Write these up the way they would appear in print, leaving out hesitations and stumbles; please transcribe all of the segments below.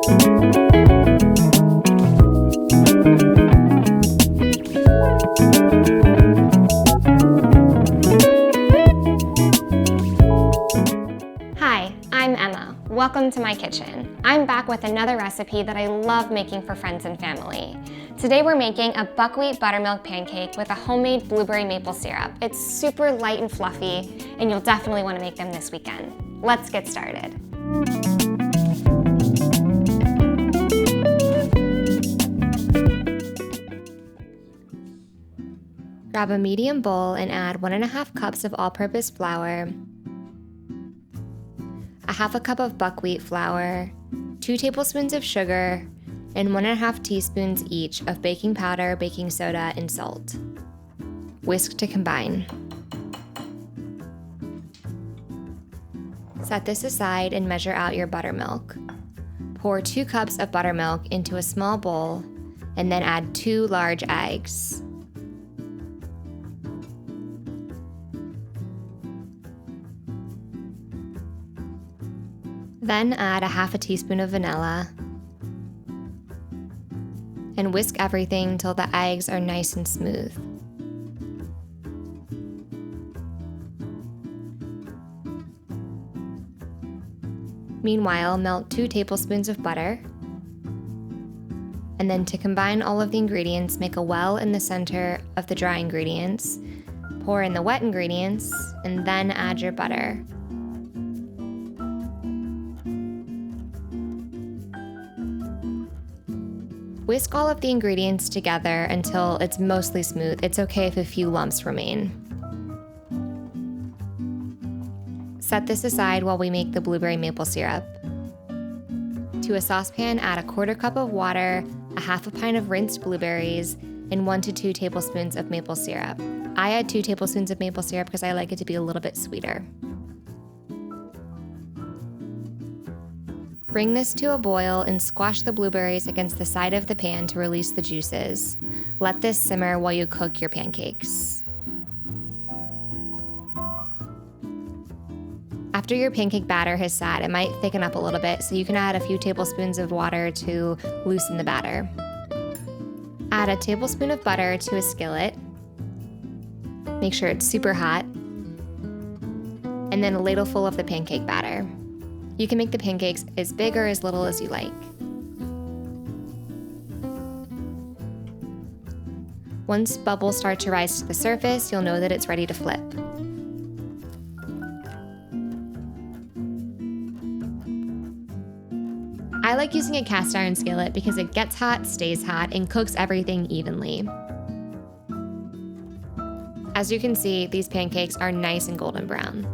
Welcome to my kitchen. I'm back with another recipe that I love making for friends and family. Today we're making a buckwheat buttermilk pancake with a homemade blueberry maple syrup. It's super light and fluffy, and you'll definitely want to make them this weekend. Let's get started. Grab a medium bowl and add 1.5 cups of all-purpose flour, a half a cup of buckwheat flour, 2 tablespoons of sugar, and 1.5 teaspoons each of baking powder, baking soda, and salt. Whisk to combine. Set this aside and measure out your buttermilk. Pour 2 cups of buttermilk into a small bowl and then add 2 large eggs. Then add a half a teaspoon of vanilla and whisk everything till the eggs are nice and smooth. Meanwhile, melt 2 tablespoons of butter. And then to combine all of the ingredients, make a well in the center of the dry ingredients, pour in the wet ingredients, and then add your butter. Whisk all of the ingredients together until it's mostly smooth. It's okay if a few lumps remain. Set this aside while we make the blueberry maple syrup. To a saucepan, add a 1/4 cup of water, a half a pint of rinsed blueberries, and 1 to 2 tablespoons of maple syrup. I add 2 tablespoons of maple syrup because I like it to be a little bit sweeter. Bring this to a boil and squash the blueberries against the side of the pan to release the juices. Let this simmer while you cook your pancakes. After your pancake batter has sat, it might thicken up a little bit, so you can add a few tablespoons of water to loosen the batter. Add a tablespoon of butter to a skillet. Make sure it's super hot. And then a ladleful of the pancake batter. You can make the pancakes as big or as little as you like. Once bubbles start to rise to the surface, you'll know that it's ready to flip. I like using a cast iron skillet because it gets hot, stays hot, and cooks everything evenly. As you can see, these pancakes are nice and golden brown.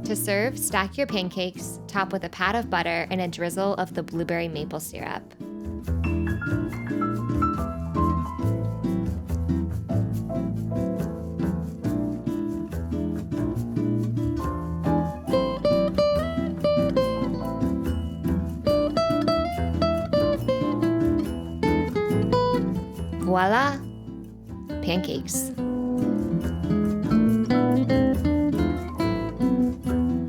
To serve, stack your pancakes, top with a pat of butter and a drizzle of the blueberry maple syrup. Voila! Pancakes.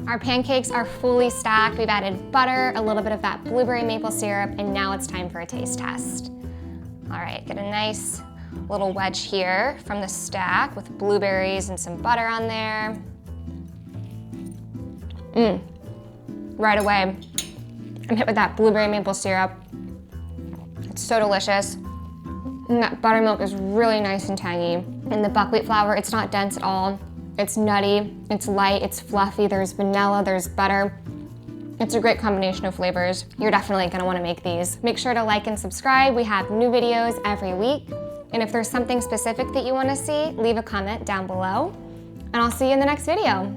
Our pancakes are fully stacked. We've added butter, a little bit of that blueberry maple syrup, and now it's time for a taste test. All right, get a nice little wedge here from the stack with blueberries and some butter on there. Right away, I'm hit with that blueberry maple syrup. It's so delicious. And that buttermilk is really nice and tangy. And the buckwheat flour, it's not dense at all. It's nutty, it's light, it's fluffy, there's vanilla, there's butter. It's a great combination of flavors. You're definitely gonna wanna make these. Make sure to like and subscribe. We have new videos every week. And if there's something specific that you wanna see, leave a comment down below. And I'll see you in the next video.